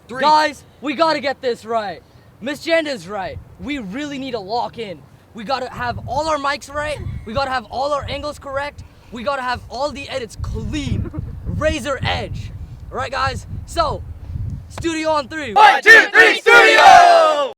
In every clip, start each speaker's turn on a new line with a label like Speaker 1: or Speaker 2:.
Speaker 1: Three.
Speaker 2: Guys, we gotta get this right. Miss Janda's right. We really need to lock in. We gotta have all our mics right. We gotta have all our angles correct. We gotta have all the edits clean. Razor edge. All right, guys? So, studio on 3.
Speaker 1: 1, 2, 3, studio!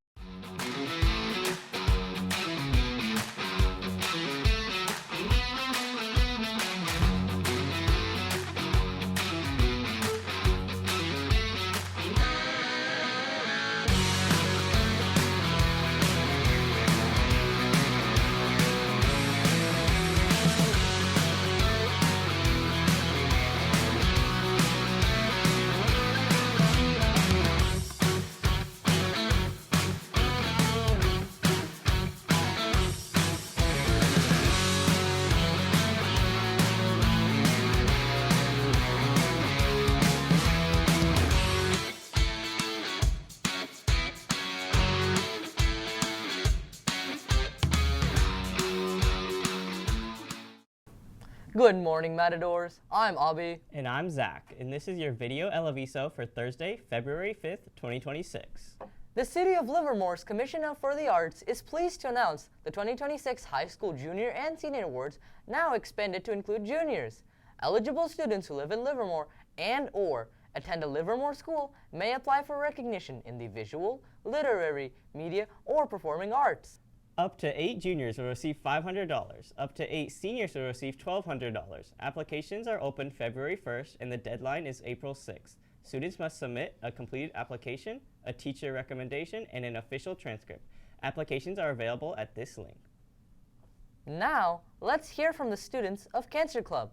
Speaker 2: Good morning, Matadors. I'm Abi.
Speaker 3: And I'm Zach, and this is your video Aviso for Thursday, February 5th, 2026.
Speaker 2: The City of Livermore's Commissioner for the Arts is pleased to announce the 2026 High School Junior and Senior Awards now expanded to include juniors. Eligible students who live in Livermore and/or attend a Livermore school may apply for recognition in the visual, literary, media, or performing arts.
Speaker 3: Up to 8 juniors will receive $500. Up to 8 seniors will receive $1,200. Applications are open February 1st, and the deadline is April 6th. Students must submit a completed application, a teacher recommendation, and an official transcript. Applications are available at this link.
Speaker 2: Now, let's hear from the students of Cancer Club.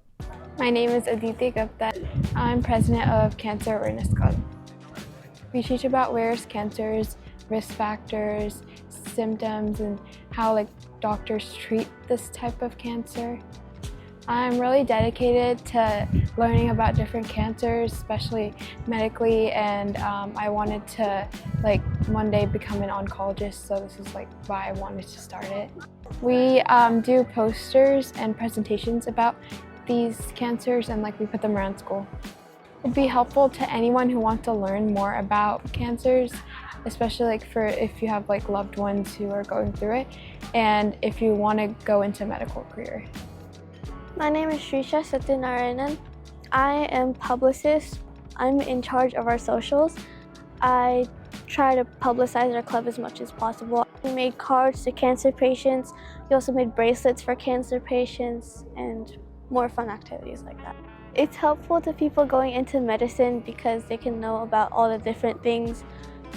Speaker 4: My name is Aditi Gupta. I'm president of Cancer Awareness Club. We teach about various cancers, risk factors, symptoms, and how doctors treat this type of cancer. I'm really dedicated to learning about different cancers, especially medically, and I wanted to one day become an oncologist, so this is why I wanted to start it. We do posters and presentations about these cancers, and we put them around school. It'd be helpful to anyone who wants to learn more about cancers, especially for if you have loved ones who are going through it, and if you want to go into a medical career.
Speaker 5: My name is Srisha Satyanarayanan. I am publicist. I'm in charge of our socials. I try to publicize our club as much as possible. We made cards to cancer patients. We also made bracelets for cancer patients and more fun activities like that. It's helpful to people going into medicine because they can know about all the different things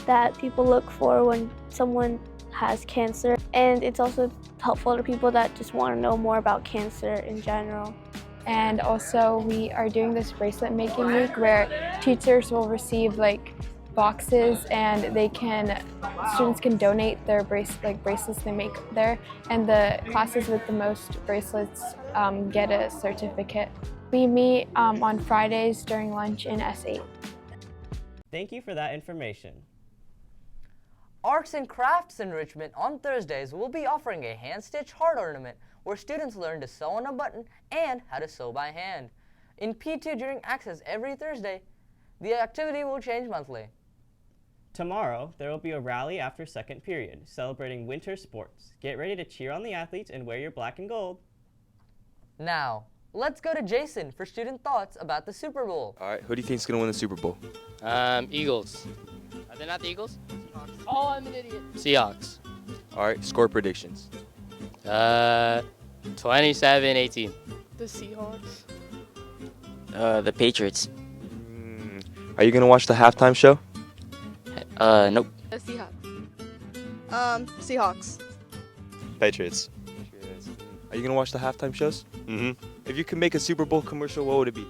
Speaker 5: that people look for when someone has cancer. And it's also helpful to people that just want to know more about cancer in general.
Speaker 4: And also we are doing this bracelet making week where teachers will receive boxes, and students can donate their bracelets they make there, and the classes with the most bracelets get a certificate. We meet on Fridays during lunch in S8.
Speaker 3: Thank you for that information.
Speaker 2: Arts and Crafts Enrichment on Thursdays will be offering a hand-stitched heart ornament where students learn to sew on a button and how to sew by hand. In P2 during Access every Thursday, the activity will change monthly.
Speaker 3: Tomorrow, there will be a rally after second period, celebrating winter sports. Get ready to cheer on the athletes and wear your black and gold.
Speaker 2: Now, let's go to Jason for student thoughts about the Super Bowl.
Speaker 1: All right, who do you think is going to win the Super Bowl?
Speaker 6: Eagles. Are they not the Eagles?
Speaker 2: Oh, I'm an idiot.
Speaker 6: Seahawks.
Speaker 1: All right, score predictions.
Speaker 6: 27-18.
Speaker 7: The Seahawks.
Speaker 8: The Patriots.
Speaker 1: Are you going to watch the halftime show?
Speaker 8: Nope.
Speaker 7: The Seahawks. Seahawks.
Speaker 9: Patriots.
Speaker 1: Are you going to watch the halftime shows?
Speaker 9: Mm-hmm.
Speaker 1: If you could make a Super Bowl commercial, what would it be?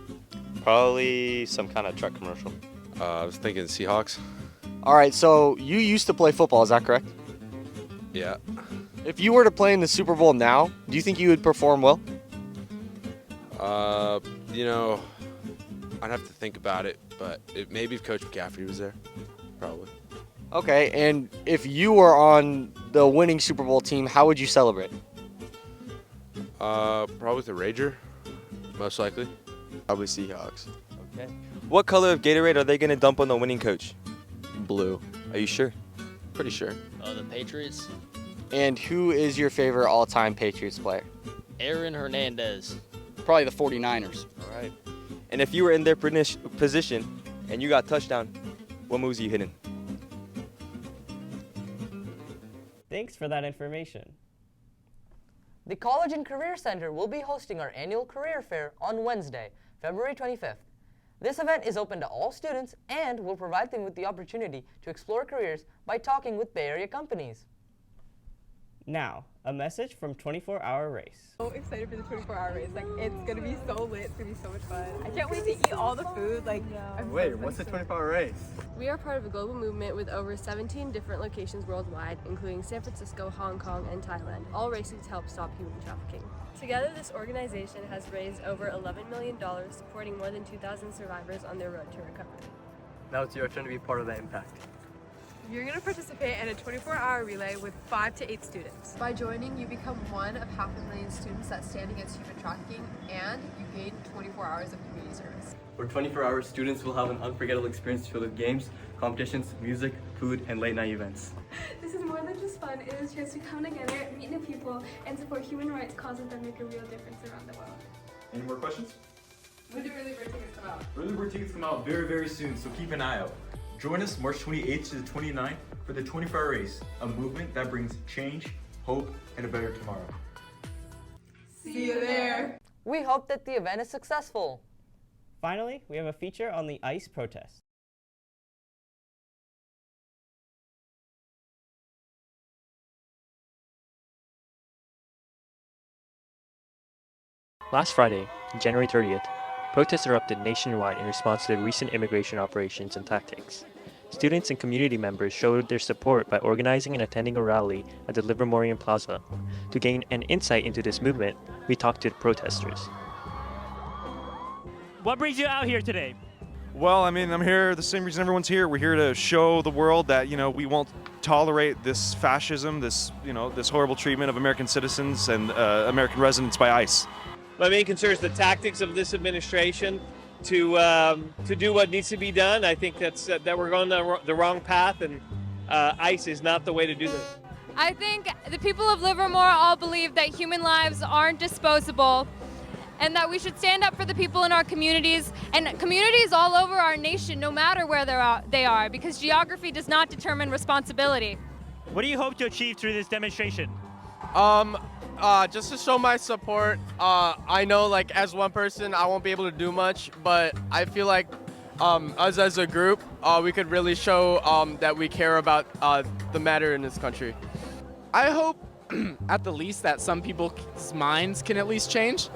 Speaker 9: Probably some kind of truck commercial.
Speaker 10: I was thinking Seahawks.
Speaker 11: All right, so you used to play football, is that correct?
Speaker 10: Yeah.
Speaker 11: If you were to play in the Super Bowl now, do you think you would perform well?
Speaker 10: I'd have to think about it, but maybe if Coach McCaffrey was there, probably.
Speaker 11: Okay, and if you were on the winning Super Bowl team, how would you celebrate?
Speaker 10: Probably with a Rager, most likely.
Speaker 9: Probably Seahawks.
Speaker 1: Okay. What color of Gatorade are they going to dump on the winning coach?
Speaker 10: Blue.
Speaker 1: Are you sure?
Speaker 10: Pretty sure.
Speaker 6: The Patriots.
Speaker 11: And who is your favorite all-time Patriots player?
Speaker 6: Aaron Hernandez.
Speaker 12: Probably the 49ers.
Speaker 1: All right. And if you were in their position and you got touchdown, what moves are you hitting?
Speaker 3: Thanks for that information.
Speaker 2: The College and Career Center will be hosting our annual career fair on Wednesday, February 25th. This event is open to all students and will provide them with the opportunity to explore careers by talking with Bay Area companies.
Speaker 3: Now, a message from 24 Hour Race.
Speaker 13: So excited for the 24-hour race. Like, it's gonna be so lit. It's gonna be so much fun. I can't wait to eat all the food. Like,
Speaker 11: Wait, what's the 24-hour race?
Speaker 14: We are part of a global movement with over 17 different locations worldwide, including San Francisco, Hong Kong, and Thailand, all racing to help stop human trafficking. Together, this organization has raised over $11 million, supporting more than 2,000 survivors on their road to recovery.
Speaker 11: Now it's your turn to be part of that impact.
Speaker 13: you're gonna participate in a 24-hour relay with 5 to 8 students.
Speaker 15: By joining, you become one of 500,000 students that stand against human trafficking, and you gain 24 hours of community service.
Speaker 16: For 24 hours, students will have an unforgettable experience filled with games, competitions, music, food, and late-night events.
Speaker 17: This is more than just fun. It is a chance to come together, meet new people, and support human rights causes that make a real difference around the world.
Speaker 18: Any more questions?
Speaker 15: When do early bird tickets come out?
Speaker 18: Early bird tickets come out very, very soon, so keep an eye out. Join us March 28th to the 29th for the 24-hour race, a movement that brings change, hope, and a better tomorrow.
Speaker 15: See you there.
Speaker 2: We hope that the event is successful.
Speaker 3: Finally, we have a feature on the ICE protest.
Speaker 19: Last Friday, January 30th, protests erupted nationwide in response to the recent immigration operations and tactics. Students and community members showed their support by organizing and attending a rally at the Livermore Plaza. To gain an insight into this movement, we talked to the protesters.
Speaker 20: What brings you out here today?
Speaker 21: Well, I mean, I'm here the same reason everyone's here. We're here to show the world that, we won't tolerate this fascism, this horrible treatment of American citizens and American residents by ICE.
Speaker 22: My main concern is the tactics of this administration to do what needs to be done. I think that we're going the wrong path, and ICE is not the way to do this.
Speaker 23: I think the people of Livermore all believe that human lives aren't disposable, and that we should stand up for the people in our communities and communities all over our nation, no matter where they are, because geography does not determine responsibility.
Speaker 20: What do you hope to achieve through this demonstration?
Speaker 24: Just to show my support. I know, as one person, I won't be able to do much, but I feel like us as a group, we could really show that we care about the matter in this country.
Speaker 25: I hope, at the least, that some people's minds can at least change.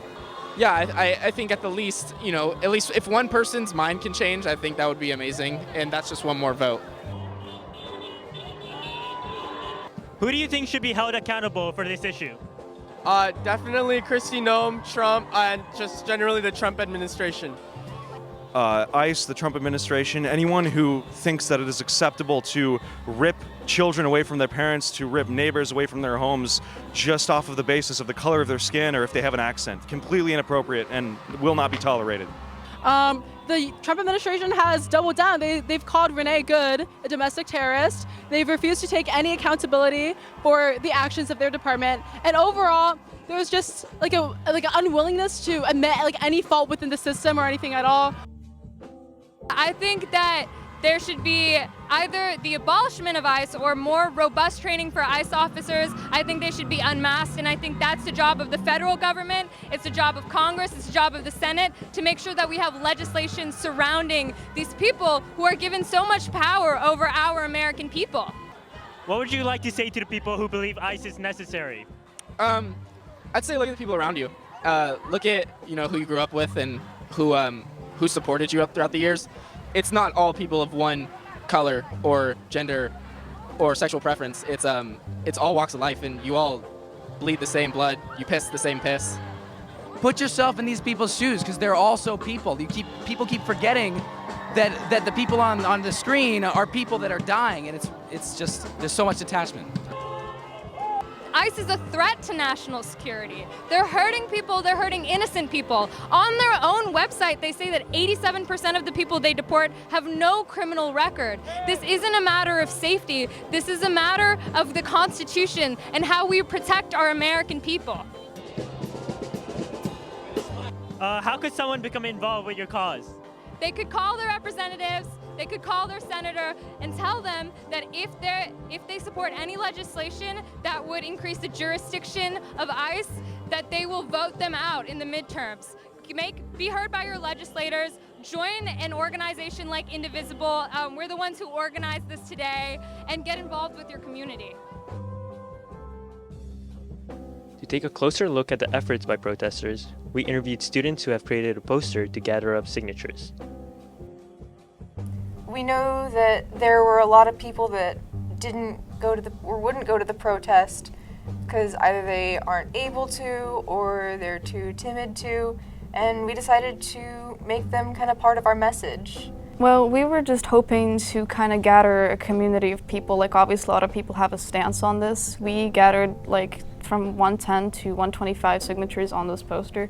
Speaker 25: Yeah, I think at the least, at least if one person's mind can change, I think that would be amazing, and that's just one more vote.
Speaker 20: Who do you think should be held accountable for this issue?
Speaker 24: Definitely Kristi Noem, Trump, and just generally the Trump administration.
Speaker 21: ICE, the Trump administration, anyone who thinks that it is acceptable to rip children away from their parents, to rip neighbors away from their homes just off of the basis of the color of their skin or if they have an accent. Completely inappropriate and will not be tolerated.
Speaker 13: The Trump administration has doubled down. They've called Renee Good a domestic terrorist. They've refused to take any accountability for the actions of their department. And overall, there was just an unwillingness to admit any fault within the system or anything at all.
Speaker 23: I think that there should be either the abolishment of ICE or more robust training for ICE officers. I think they should be unmasked, and I think that's the job of the federal government. It's the job of Congress. It's the job of the Senate to make sure that we have legislation surrounding these people who are given so much power over our American people.
Speaker 20: What would you like to say to the people who believe ICE is necessary?
Speaker 25: I'd say look at the people around you. Look at who you grew up with and who supported you throughout the years. It's not all people of one color or gender or sexual preference. It's all walks of life, and you all bleed the same blood. You piss the same piss.
Speaker 26: Put yourself in these people's shoes, because they're also people. People keep forgetting that the people on the screen are people that are dying, and it's just there's so much detachment.
Speaker 23: ICE is a threat to national security. They're hurting people, they're hurting innocent people. On their own website, they say that 87% of the people they deport have no criminal record. This isn't a matter of safety, this is a matter of the Constitution and how we protect our American people.
Speaker 20: How could someone become involved with your cause?
Speaker 23: They could call their representatives, they could call their senator and tell them that if they support any legislation that would increase the jurisdiction of ICE, that they will vote them out in the midterms. Be heard by your legislators, join an organization like Indivisible, we're the ones who organized this today, and get involved with your community.
Speaker 19: To take a closer look at the efforts by protesters, we interviewed students who have created a poster to gather up signatures.
Speaker 4: We know that there were a lot of people that didn't go to wouldn't go to the protest because either they aren't able to or they're too timid to, and we decided to make them kind of part of our message.
Speaker 5: Well, we were just hoping to kind of gather a community of people. Like, obviously a lot of people have a stance on this. We gathered like from 110 to 125 signatures on this poster.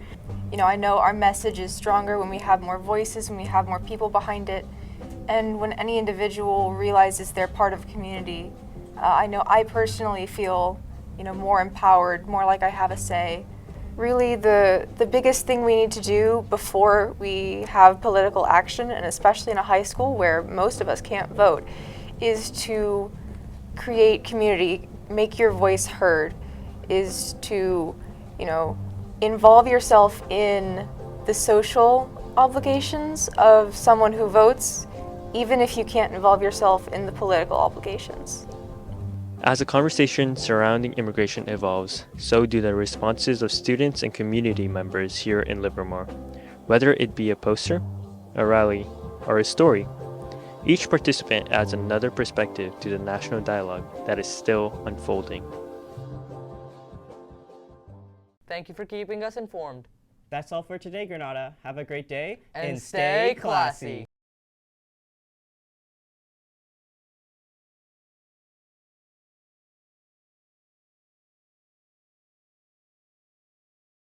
Speaker 4: You know, I know our message is stronger when we have more voices, when we have more people behind it, and when any individual realizes they're part of a community. I know I personally feel, you know, more empowered, more like I have a say. Really, the biggest thing we need to do before we have political action, and especially in a high school where most of us can't vote, is to create community, make your voice heard, is to, you know, involve yourself in the social obligations of someone who votes, even if you can't involve yourself in the political obligations.
Speaker 19: As the conversation surrounding immigration evolves, so do the responses of students and community members here in Livermore. Whether it be a poster, a rally, or a story, each participant adds another perspective to the national dialogue that is still unfolding.
Speaker 2: Thank you for keeping us informed.
Speaker 3: That's all for today, Granada. Have a great day
Speaker 2: And stay classy.